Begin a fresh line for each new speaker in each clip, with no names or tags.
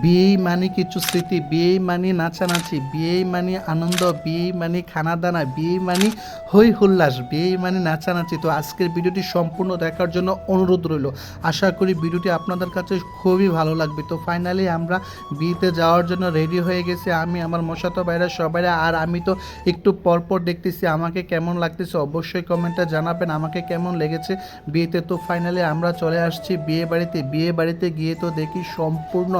বিয়েই মানে কিছু স্মৃতি, বিয়েই মানে নাচানাচি, বিয়েই মানে আনন্দ, বিয়েই মানে খানাদানা, বিয়েই মানে হই হুল্লাস, বিয়েই মানে নাচানাচি। তো আজকের ভিডিওটি সম্পূর্ণ দেখার জন্য অনুরোধ রইল। আশা করি ভিডিওটি আপনাদের কাছে খুবই ভালো লাগবে। তো ফাইনালি আমরা বিয়েতে যাওয়ার জন্য রেডি হয়ে গেছি, আমি আমার মশাতো ভাইরা সবাই। আর আমি তো একটু পরপর দেখতেছি আমাকে কেমন লাগতেছে, অবশ্যই কমেন্টে জানাবেন আমাকে কেমন লেগেছে বিয়েতে। তো ফাইনালি আমরা চলে আসছি বিয়ে বাড়িতে। বিয়ে বাড়িতে গিয়ে তো দেখি সম্পূর্ণ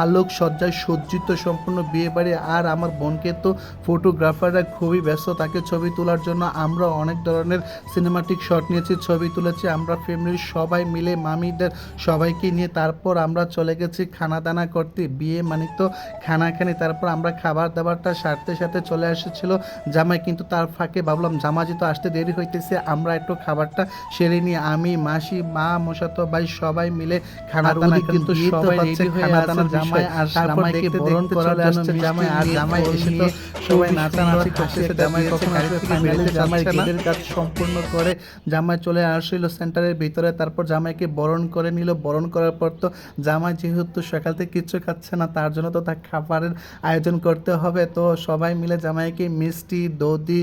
আলোক সজ্জায় সজ্জিত সম্পূর্ণ বিয়ে বাড়ি। আর আমার বোনকে তো ফটোগ্রাফাররা খুবই ব্যস্ত, তাকে ছবি তোলার জন্য আমরা অনেক ধরনের সিনেমাটিক শট নিয়েছি, ছবি তুলেছি আমরা ফ্যামিলির সবাই মিলে, মামিদের সবাইকে নিয়ে। তারপর আমরা চলে গেছি খানা দানা করতে, বিয়ে মানে তো খানাখানি। তারপর আমরা খাবার দাবারটা সারতে সাথে চলে এসেছিল জামাই, কিন্তু তার ফাঁকে ভাবলাম জামাজি তো আসতে দেরি হইতেছে, আমরা একটু খাবারটা সেরে নিয়ে আমি, মাসি, মা, মশাতো ভাই সবাই মিলে খানা দানা কিন্তু সবাই রেডি হয়ে আছে। জামাই আর জামাইকে বরণ করার জন্য জামাই আর জামাই এসে তো সবাই নাচানাচি করতেছে। জামাই কখন আসবে, ফাইনালি জামাই গেটের কাজ সম্পূর্ণ করে জামাই চলে আসছিল সেন্টারের ভিতরে। তারপর জামাইকে বরণ করে নিল। বরণ করার পর তো জামাই যেহেতু সকাল থেকে কিচ্ছু খাচ্ছে না, তার জন্য তো তার খাবারের আয়োজন করতে হবে। তো সবাই মিলে জামাইকে মিষ্টি, দধি,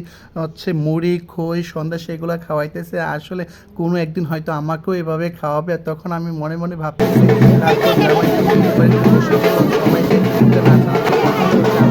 মুড়ি, খই, সন্ধ্যা সেগুলো খাওয়াইতেছে। আসলে কোনো একদিন হয়তো আমাকেও এভাবে খাওয়াবে, তখন আমি মনে মনে ভাবতেছি। তারপর জামাইকে বিয়ে বাড়িতে বসে গেল, সবাইকে নাচানাচি করতে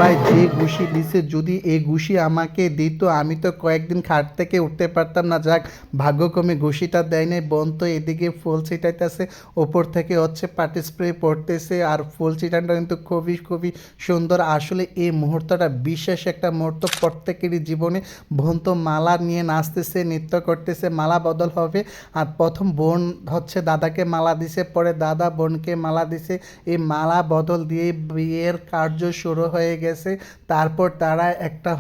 ভাই যে ঘুষি দিছে, যদি এই ঘুষি আমাকে দিত আমি তো কয়েকদিন খাট থেকে উঠতে পারতাম না। যাক ভাগ্যক্রমে ঘুষিটা দেয় নাই। বোন তো এদিকে ফুল ছিটাইতেছে, ওপর থেকে পাটি স্প্রে পড়তেছে, আর ফুল ছিটানটা কিন্তু খুবই খুবই সুন্দর। আসলে এই মুহূর্তটা বিশেষ একটা মুহূর্ত প্রত্যেকেরই জীবনে। বোন তো মালা নিয়ে নাচতেছে, নৃত্য করতেছে, মালা বদল হবে। আর প্রথম বোন দাদাকে মালা দিছে, পরে দাদা বোনকে মালা দিছে। এই মালা বদল দিয়ে বিয়ের কার্য শুরু হয়ে গেছে। তারপর তারা একটা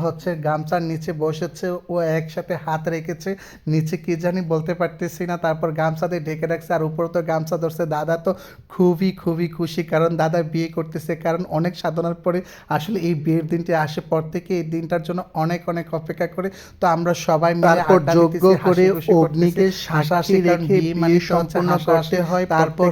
গামছার নিচে বসেছে, ও একসাথে হাত রেখেছে, নিচে কি জানি বলতে পারতেছি না। তারপর গামছা দিয়ে ঢেকে রাখছে, আর উপরে তো গামছা ধরছে। দাদা তো খুবই খুবই খুশি, কারণ দাদা বিয়ে করতেছে। কারণ অনেক সাধনার পরে আসলে এই বিয়ের দিনটি আসে, পর থেকে এই দিনটার জন্য অনেক অনেক অপেক্ষা করে। তো আমরা সবাই মিলে যজ্ঞ করে অগ্নিকে সাক্ষী রেখে বিয়ে সম্পূর্ণ করতে হয়। তারপর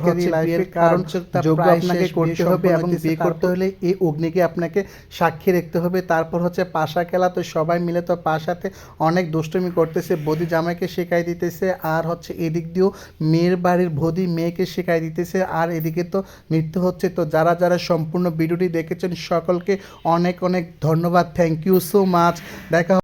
বিয়ের কারণ যজ্ঞ আপনাকে করতে হবে, এবং বিয়ে করতে হলে এই অগ্নিকে আপনাকে সাক্ষী রাখতে হবে। তারপর পাশা খেলা। তো সবাই মিলে তো পাশাতে অনেক দুষ্টুমি করতেছে, বৌদি জামাইকে শেখাই দিতেছে, আর এদিক দিয়েও মেয়ের বাড়ির বৌদি মেয়েকে শেখাই দিতেছে, আর এদিকে তো নৃত্য হচ্ছে। তো যারা যারা সম্পূর্ণ ভিডিওটি দেখেছেন সকলকে অনেক অনেক ধন্যবাদ, থ্যাংক ইউ সো মাচ। দেখা